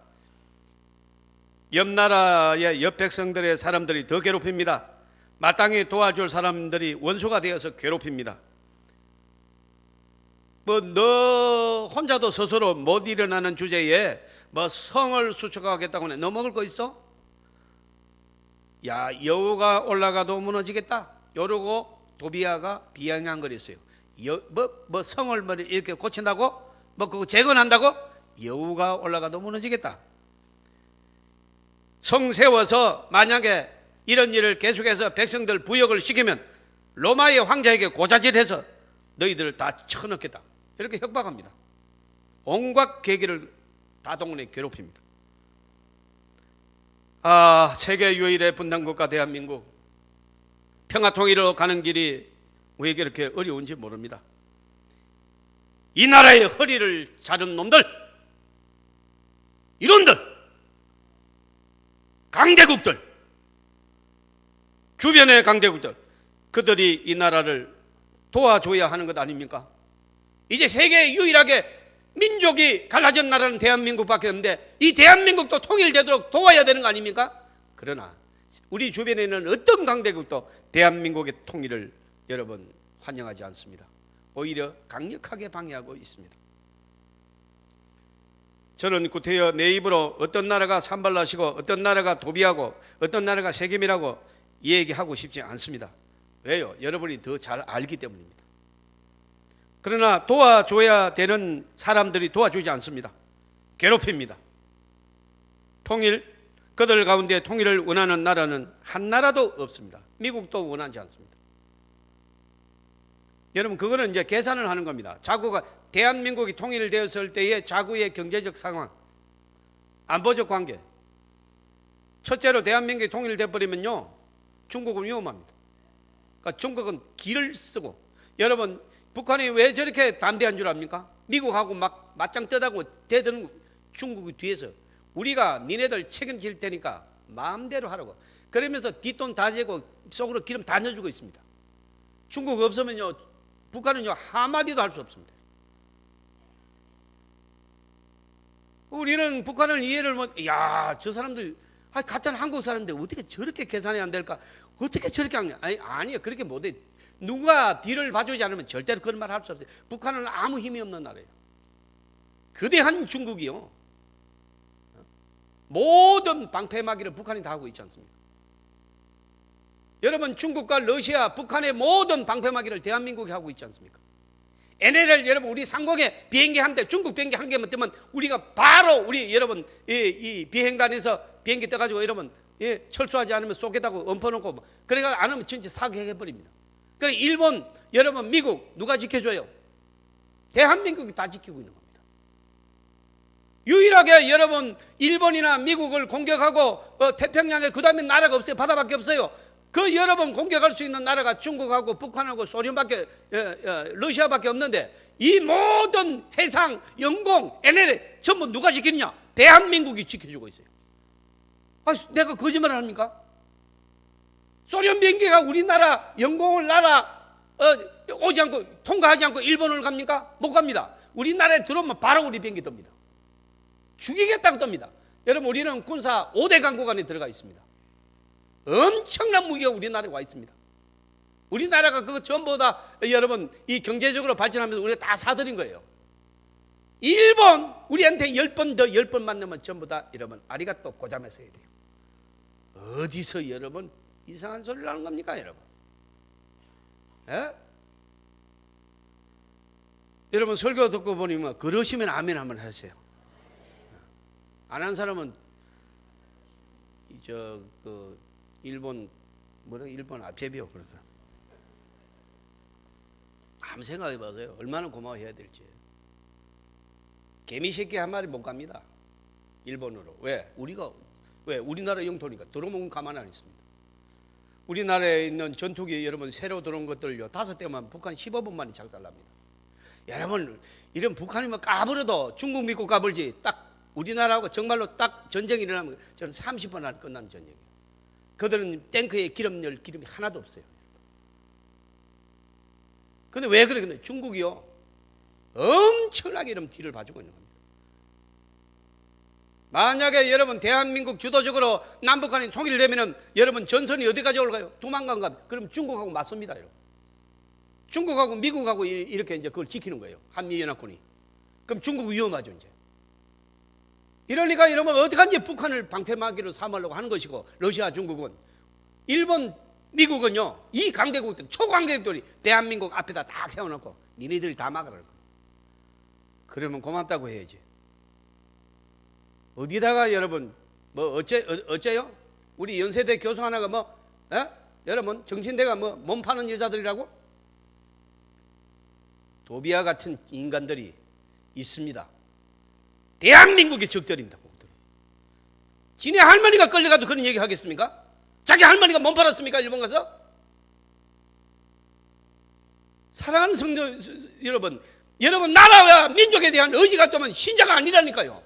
A: 옆 나라의 옆 백성들의 사람들이 더 괴롭힙니다. 마땅히 도와줄 사람들이 원수가 되어서 괴롭힙니다. 너 혼자도 스스로 못 일어나는 주제에 성을 수축하겠다고 해. 너 먹을 거 있어? 야, 여우가 올라가도 무너지겠다. 이러고 도비야가 비아냥거렸어요. 성을 이렇게 고친다고? 그거 재건한다고? 여우가 올라가도 무너지겠다. 성 세워서 만약에 이런 일을 계속해서 백성들 부역을 시키면 로마의 황제에게 고자질해서 너희들을 다 쳐넣겠다. 이렇게 협박합니다. 온갖 계기를 다 동원해 괴롭힙니다. 세계 유일의 분단국가 대한민국 평화 통일로 가는 길이 왜 그렇게 어려운지 모릅니다. 이 나라의 허리를 자른 놈들, 이놈들, 강대국들, 주변의 강대국들, 그들이 이 나라를 도와줘야 하는 것 아닙니까? 이제 세계에 유일하게 민족이 갈라진 나라는 대한민국밖에 없는데 이 대한민국도 통일되도록 도와야 되는 거 아닙니까? 그러나 우리 주변에 있는 어떤 강대국도 대한민국의 통일을 여러분 환영하지 않습니다. 오히려 강력하게 방해하고 있습니다. 저는 구태여 내 입으로 어떤 나라가 산발나시고 어떤 나라가 도비하고 어떤 나라가 세겜이라고 얘기하고 싶지 않습니다. 왜요? 여러분이 더 잘 알기 때문입니다. 그러나 도와줘야 되는 사람들이 도와주지 않습니다. 괴롭힙니다. 통일, 그들 가운데 통일을 원하는 나라는 한 나라도 없습니다. 미국도 원하지 않습니다. 여러분, 그거는 이제 계산을 하는 겁니다. 자구가 대한민국이 통일되었을 때의 자구의 경제적 상황, 안보적 관계. 첫째로 대한민국이 통일돼 버리면요, 중국은 위험합니다. 그러니까 중국은 길을 쓰고, 여러분 북한이 왜 저렇게 담대한 줄 압니까? 미국하고 막 맞짱 떠다고 대드는 중국이 뒤에서 우리가 니네들 책임질 테니까 마음대로 하라고, 그러면서 뒷돈 다 재고 속으로 기름 다 넣어주고 있습니다. 중국 없으면요 북한은요 한마디도 할 수 없습니다. 우리는 북한을 이해를 못, 야, 저 사람들, 같은 한국 사람인데 어떻게 저렇게 계산이 안 될까? 어떻게 저렇게 하냐? 아니요, 그렇게 못해. 누가 뒤를 봐주지 않으면 절대로 그런 말 할 수 없어요. 북한은 아무 힘이 없는 나라예요. 거대한 중국이요, 모든 방패막이를 북한이 다 하고 있지 않습니까? 여러분, 중국과 러시아, 북한의 모든 방패막이를 대한민국이 하고 있지 않습니까? NLL 여러분, 우리 상공에 비행기 한 대, 중국 비행기 한 개만 뜨면 우리가 바로 우리 여러분 이 비행단에서 비행기 떠가지고 여러분 철수하지 않으면 쏘겠다고 엎어놓고, 그래가 안 하면 전체 사격해버립니다. 그래 일본, 여러분 미국 누가 지켜줘요? 대한민국이 다 지키고 있는 겁니다. 유일하게 여러분 일본이나 미국을 공격하고 태평양에 그 다음에 나라가 없어요. 바다밖에 없어요. 그 여러분 공격할 수 있는 나라가 중국하고 북한하고 소련밖에, 러시아밖에 없는데 이 모든 해상, 영공, NL 전부 누가 지키느냐? 대한민국이 지켜주고 있어요. 내가 거짓말을 합니까? 소련 비행기가 우리나라 영공을 오지 않고, 통과하지 않고 일본을 갑니까? 못 갑니다. 우리나라에 들어오면 바로 우리 비행기 뜹니다. 죽이겠다고 뜹니다. 여러분, 우리는 군사 5대 강국 안에 들어가 있습니다. 엄청난 무기가 우리나라에 와 있습니다. 우리나라가 그거 전부 다 여러분 이 경제적으로 발전하면서 우리가 다 사들인 거예요. 일본 우리한테 10번 더 10번 만나면 전부 다 여러분 아리가또 고자메서 해야 돼요. 어디서 여러분 이상한 소리를 하는 겁니까, 여러분? 에? 여러분 설교 듣고 보니 뭐 그러시면 아멘 한번 하세요. 안 한 사람은 일본 일본 앞제비요. 그래서 한번 생각해 보세요. 얼마나 고마워해야 될지. 개미 새끼 한 마리 못 갑니다, 일본으로. 왜? 우리나라 영토니까 들어오면 가만 안 있습니다. 우리나라에 있는 전투기 여러분 새로 들어온 것들요 5대만 북한 15분 만에 작살납니다. 여러분, 이런 북한이 뭐 까불어도 중국 믿고 까불지, 딱 우리나라하고 정말로 딱 전쟁이 일어나면 저는 30분 안에 끝나는 전쟁이에요. 그들은 탱크에 기름이 하나도 없어요. 근데 왜 그래? 중국이요 엄청나게 이런 뒤를 봐주고 있는 겁니다. 만약에 여러분 대한민국 주도적으로 남북한이 통일되면은 여러분 전선이 어디까지 올까요? 두만강 가면. 그럼 중국하고 맞섭니다, 여러분. 중국하고 미국하고 이렇게 이제 그걸 지키는 거예요, 한미연합군이. 그럼 중국 위험하죠, 이제. 이러니까 여러분 어떡한지 북한을 방패막이로 삼으려고 하는 것이고, 러시아, 중국은, 일본, 미국은요 이 강대국들, 초강대국들이 대한민국 앞에다 딱 세워놓고 니네들이 다 막으라고. 그러면 고맙다고 해야지. 어디다가 여러분 어째요? 우리 연세대 교수 하나가 여러분 정신대가 몸 파는 여자들이라고? 도비와 같은 인간들이 있습니다. 대한민국의 적들입니다. 지네 할머니가 끌려가도 그런 얘기 하겠습니까? 자기 할머니가 몸 팔았습니까, 일본 가서? 사랑하는 성도 여러분, 여러분 나라와 민족에 대한 의지가 없다면 신자가 아니라니까요.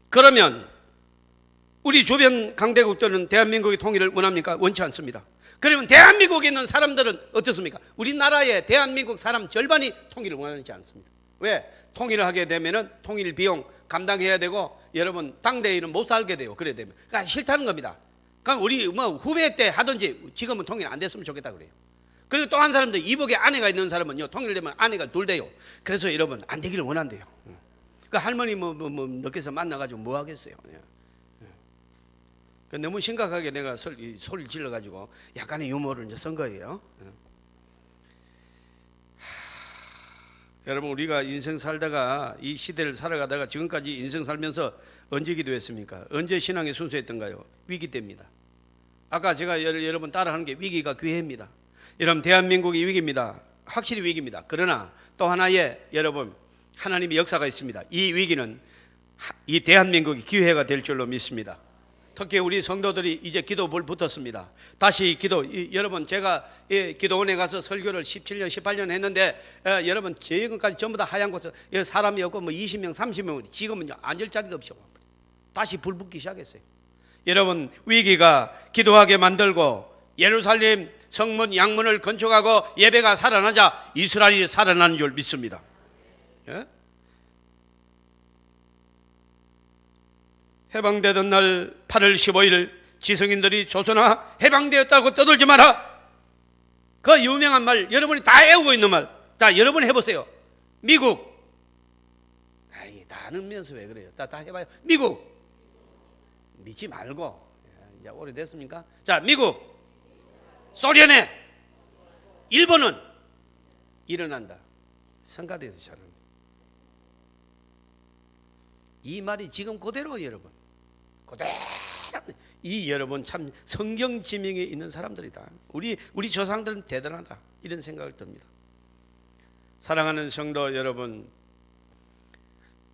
A: 그러면 우리 주변 강대국들은 대한민국의 통일을 원합니까? 원치 않습니다. 그러면 대한민국에 있는 사람들은 어떻습니까? 우리나라의 대한민국 사람 절반이 통일을 원하지 않습니다. 왜? 통일을 하게 되면은 통일 비용 감당해야 되고 여러분 당대에는 못 살게 돼요. 그래 되면 그러니까 싫다는 겁니다. 그럼 우리 뭐 후배 때 하든지 지금은 통일 안 됐으면 좋겠다 그래요. 그리고 또 한 사람들 이복에 아내가 있는 사람은요 통일되면 아내가 둘 돼요. 그래서 여러분 안 되기를 원한대요. 그 할머니 뭐 늦게서 만나가지고 뭐 하겠어요. 너무 심각하게 내가 소리를 질러가지고 약간의 유머를 이제 쓴 거예요. 여러분 우리가 인생 살다가 이 시대를 살아가다가 지금까지 인생 살면서 언제 기도했습니까? 언제 신앙이 순수했던가요? 위기 때입니다. 아까 제가 여러분 따라하는 게 위기가 기회입니다. 여러분 대한민국이 위기입니다. 확실히 위기입니다. 그러나 또 하나의 여러분 하나님의 역사가 있습니다. 이 위기는 이 대한민국이 기회가 될 줄로 믿습니다. 특히 우리 성도들이 이제 기도볼 붙었습니다. 다시 여러분 제가 기도원에 가서 설교를 17년, 18년 했는데 여러분 지금까지 전부 다 하얀 곳에 사람이 없고 뭐 20명, 30명 지금은 앉을 자리가 없죠. 다시 불 붙기 시작했어요. 여러분 위기가 기도하게 만들고 예루살렘 성문 양문을 건축하고 예배가 살아나자 이스라엘이 살아나는 줄 믿습니다. 예? 해방되던 날 8월 15일 지성인들이 조선아 해방되었다고 떠들지 마라. 그 유명한 말 여러분이 다 외우고 있는 말. 자 여러분 해보세요. 미국. 아이 다 아는면서 왜 그래요. 다 해봐요. 미국. 믿지 말고. 이제 오래됐습니까? 자 미국. 소련에. 일본은 일어난다. 성가대에서 잘합니다. 이 말이 지금 그대로 여러분. 그대로 이 여러분 참 성경 지명에 있는 사람들이다. 우리 조상들은 대단하다. 이런 생각을 듭니다. 사랑하는 성도 여러분,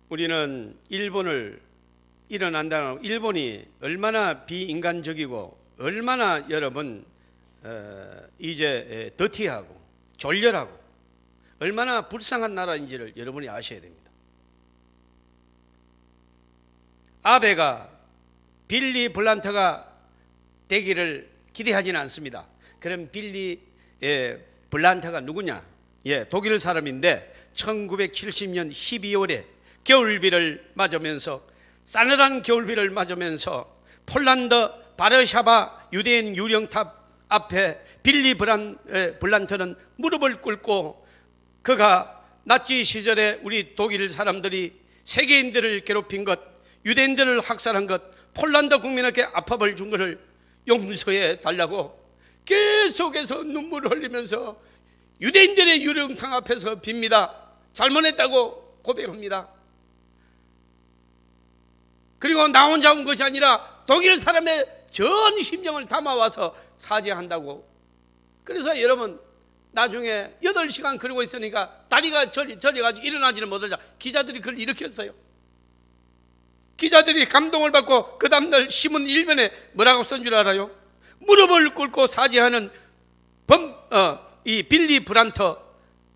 A: 우리는 일본을 일어난다는 일본이 얼마나 비인간적이고 얼마나 여러분 이제 더티하고 졸렬하고 얼마나 불쌍한 나라인지를 여러분이 아셔야 됩니다. 아베가 빌리 블란터가 되기를 기대하지는 않습니다. 그럼 빌리 블란터가 누구냐? 독일 사람인데 1970년 12월에 겨울비를 맞으면서 싸늘한 겨울비를 맞으면서 폴란드 바르샤바 유대인 유령탑 앞에 빌리 블란터는 무릎을 꿇고 그가 나치 시절에 우리 독일 사람들이 세계인들을 괴롭힌 것, 유대인들을 학살한 것, 폴란드 국민에게 압압을 준 것을 용서해 달라고 계속해서 눈물을 흘리면서 유대인들의 유령탕 앞에서 빕니다. 잘못했다고 고백합니다. 그리고 나 혼자 온 것이 아니라 독일 사람의 전 심정을 담아와서 사죄한다고. 그래서 여러분 나중에 8시간 그러고 있으니까 다리가 저려가지고 일어나지를 못하자 기자들이 그걸 일으켰어요. 기자들이 감동을 받고 그 다음날 신문 1면에 뭐라고 쓴 줄 알아요? 무릎을 꿇고 사죄하는 이 빌리 브란터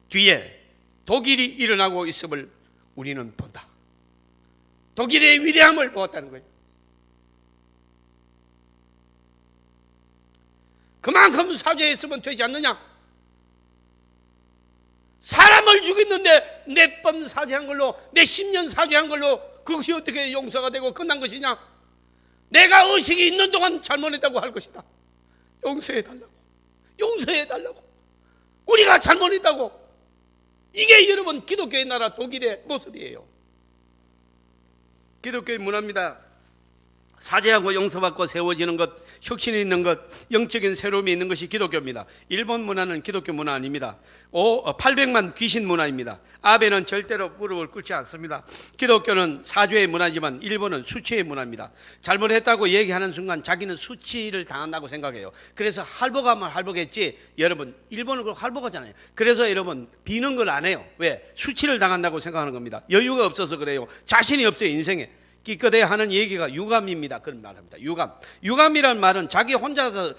A: 뒤에 독일이 일어나고 있음을 우리는 본다. 독일의 위대함을 보았다는 거예요. 그만큼 사죄했으면 되지 않느냐? 사람을 죽였는데 몇 번 사죄한 걸로, 몇십 년 사죄한 걸로 그것이 어떻게 용서가 되고 끝난 것이냐? 내가 의식이 있는 동안 잘못했다고 할 것이다. 용서해달라고. 용서해달라고. 우리가 잘못했다고. 이게 여러분 기독교의 나라 독일의 모습이에요. 기독교의 문화입니다. 사죄하고 용서받고 세워지는 것, 혁신이 있는 것, 영적인 새로움이 있는 것이 기독교입니다. 일본 문화는 기독교 문화 아닙니다. 800만 귀신 문화입니다. 아베는 절대로 무릎을 꿇지 않습니다. 기독교는 사죄의 문화지만 일본은 수치의 문화입니다. 잘못했다고 얘기하는 순간 자기는 수치를 당한다고 생각해요. 그래서 할복하면 할복했지, 여러분 일본은 그걸 할복하잖아요. 그래서 여러분 비는 걸 안 해요. 왜? 수치를 당한다고 생각하는 겁니다. 여유가 없어서 그래요. 자신이 없어요. 인생에 기껏해 하는 얘기가 유감입니다. 그런 말합니다. 유감이란 말은 자기 혼자서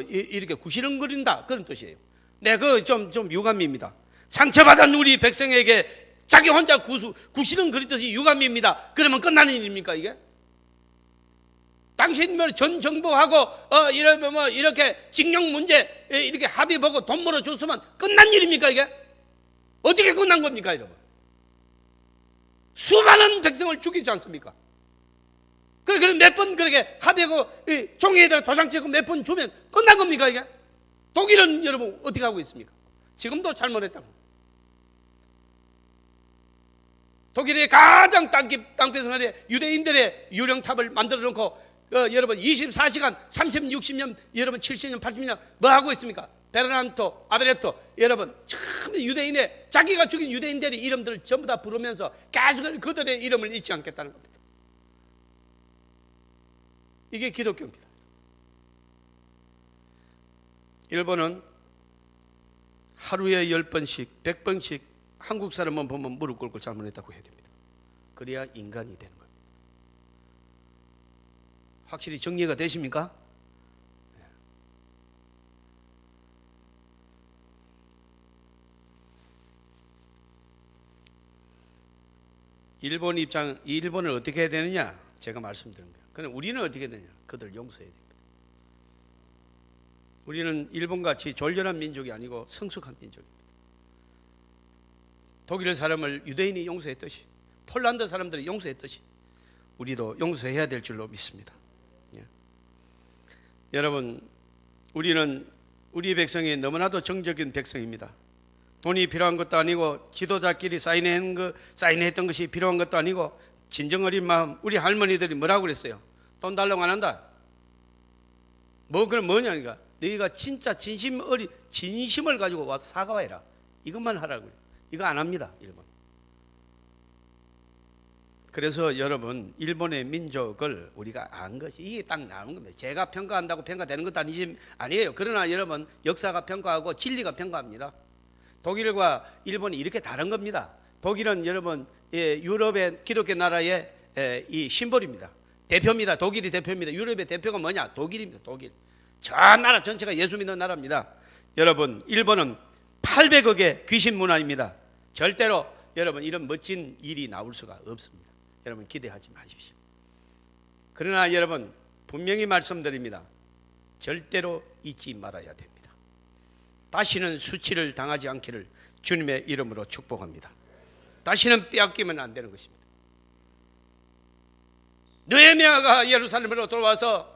A: 이렇게 구시렁거린다 그런 뜻이에요. 네, 그 좀 유감입니다. 상처받은 우리 백성에게 자기 혼자 구시렁거리듯이 유감입니다. 그러면 끝나는 일입니까 이게? 당신 전 정부하고 이러면 뭐 이렇게 징용 문제 이렇게 합의 보고 돈 벌어 줬으면 끝난 일입니까 이게? 어떻게 끝난 겁니까 여러분? 수많은 백성을 죽이지 않습니까? 그래 몇 번 그렇게 합의하고 종이에다가 도장 찍고 몇 번 주면 끝난 겁니까 이게? 독일은 여러분 어떻게 하고 있습니까? 지금도 잘못했다고. 독일의 가장 땅끝에 유대인들의 유령탑을 만들어 놓고 여러분 24시간 30, 60년 여러분 70년 80년 뭐 하고 있습니까? 베르난토, 아베레토 여러분 참 유대인의 자기가 죽인 유대인들의 이름들을 전부 다 부르면서 계속 그들의 이름을 잊지 않겠다는 겁니다. 이게 기독교입니다. 일본은 하루에 10번씩 100번씩 한국 사람만 보면 무릎 꿇고 잘못했다고 해야 됩니다. 그래야 인간이 되는 겁니다. 확실히 정리가 되십니까? 일본을 어떻게 해야 되느냐? 제가 말씀드린 거예요. 그럼 우리는 어떻게 해야 되느냐? 그들 용서해야 됩니다. 우리는 일본같이 졸렬한 민족이 아니고 성숙한 민족입니다. 독일 사람을 유대인이 용서했듯이 폴란드 사람들이 용서했듯이 우리도 용서해야 될 줄로 믿습니다. 예. 여러분, 우리 백성이 너무나도 정적인 백성입니다. 돈이 필요한 것도 아니고 지도자끼리 사인했던 것이 필요한 것도 아니고 진정 어린 마음. 우리 할머니들이 뭐라고 그랬어요? 돈 달라고 안 한다. 그럼 뭐냐니까. 너희가 진짜 진심을 가지고 와서 사과해라. 이것만 하라고요. 이거 안 합니다, 일본. 그래서 여러분, 일본의 민족을 우리가 안 것이 이게 딱 나오는 겁니다. 제가 평가한다고 평가되는 것도 아니에요. 그러나 여러분, 역사가 평가하고 진리가 평가합니다. 독일과 일본이 이렇게 다른 겁니다. 독일은 여러분, 유럽의 기독교 나라의 이 심볼입니다. 대표입니다. 독일이 대표입니다. 유럽의 대표가 뭐냐? 독일입니다. 독일. 저 나라 전체가 예수 믿는 나라입니다. 여러분, 일본은 800억의 귀신 문화입니다. 절대로 여러분 이런 멋진 일이 나올 수가 없습니다. 여러분 기대하지 마십시오. 그러나 여러분 분명히 말씀드립니다. 절대로 잊지 말아야 됩니다. 다시는 수치를 당하지 않기를 주님의 이름으로 축복합니다. 다시는 빼앗기면 안 되는 것입니다. 느헤미야가 예루살렘으로 돌아와서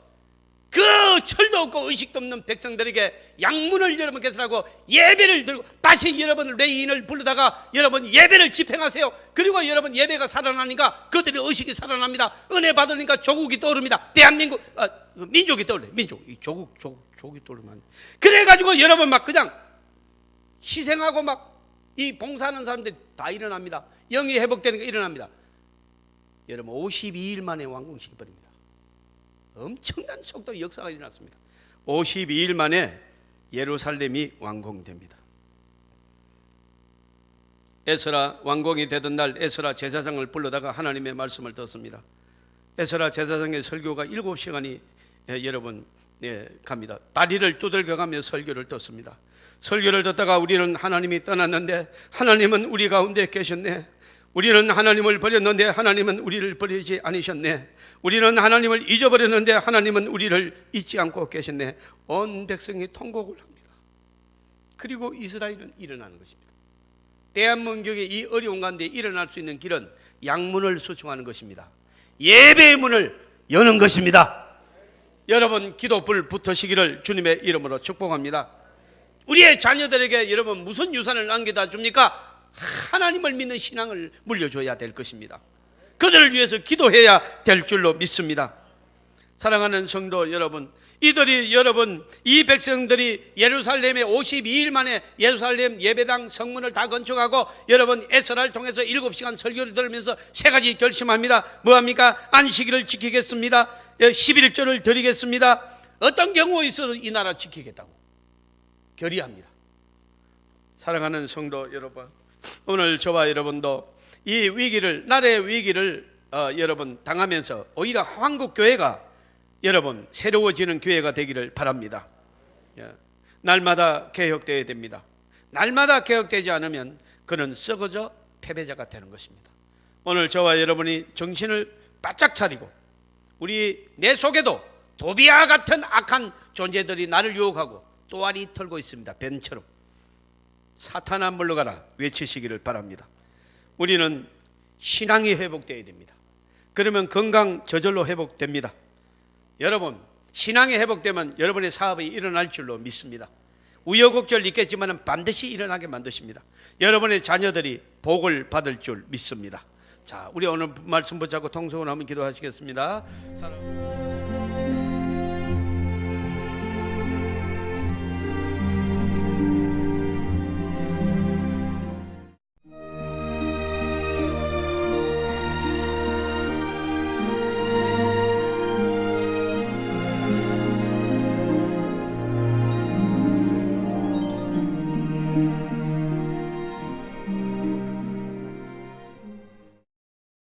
A: 그 철도 없고 의식도 없는 백성들에게 양문을 여러분 개설하고 예배를 들고 다시 여러분 레인을 부르다가 여러분 예배를 집행하세요. 그리고 여러분 예배가 살아나니까 그들의 의식이 살아납니다. 은혜 받으니까 조국이 떠오릅니다. 대한민국 민족이 떠올려요. 조국이 떠오르면 그래가지고 여러분 막 그냥 희생하고 막 이 봉사하는 사람들이 다 일어납니다. 영이 회복되니까 일어납니다. 여러분 52일 만에 완공시켜버립니다. 엄청난 속도 역사가 일어났습니다. 52일 만에 예루살렘이 완공됩니다. 에스라 완공이 되던 날 에스라 제사장을 불러다가 하나님의 말씀을 듣습니다. 에스라 제사장의 설교가 7시간이 여러분 갑니다. 다리를 두들겨가며 설교를 듣습니다. 설교를 듣다가 우리는 하나님이 떠났는데 하나님은 우리 가운데 계셨네. 우리는 하나님을 버렸는데 하나님은 우리를 버리지 않으셨네. 우리는 하나님을 잊어버렸는데 하나님은 우리를 잊지 않고 계셨네. 온 백성이 통곡을 합니다. 그리고 이스라엘은 일어나는 것입니다. 대한민국의 이 어려운 가운데 일어날 수 있는 길은 양문을 수충하는 것입니다. 예배의 문을 여는 것입니다. 여러분 기도불 붙으시기를 주님의 이름으로 축복합니다. 우리의 자녀들에게 여러분 무슨 유산을 남겨다 줍니까? 하나님을 믿는 신앙을 물려줘야 될 것입니다. 그들을 위해서 기도해야 될 줄로 믿습니다. 사랑하는 성도 여러분, 이 백성들이 예루살렘에 52일 만에 예루살렘 예배당 성문을 다 건축하고 여러분 에스라를 통해서 7시간 설교를 들으면서 세 가지 결심합니다. 뭐합니까? 안식일을 지키겠습니다. 11조를 드리겠습니다. 어떤 경우에 있어도 이 나라 지키겠다고 결의합니다. 사랑하는 성도 여러분, 오늘 저와 여러분도 이 위기를, 나라의 위기를 여러분 당하면서 오히려 한국 교회가 여러분 새로워지는 교회가 되기를 바랍니다. 날마다 개혁되어야 됩니다. 날마다 개혁되지 않으면 그는 썩어져 패배자가 되는 것입니다. 오늘 저와 여러분이 정신을 바짝 차리고 내 속에도 도비와 같은 악한 존재들이 나를 유혹하고 또아리 털고 있습니다. 뱀처럼. 사탄아 물러가라 외치시기를 바랍니다. 우리는 신앙이 회복되어야 됩니다. 그러면 건강 저절로 회복됩니다. 여러분 신앙이 회복되면 여러분의 사업이 일어날 줄로 믿습니다. 우여곡절 있겠지만 반드시 일어나게 만드십니다. 여러분의 자녀들이 복을 받을 줄 믿습니다. 자, 우리 오늘 말씀 붙잡고 통성을 한번 기도하시겠습니다. 사랑.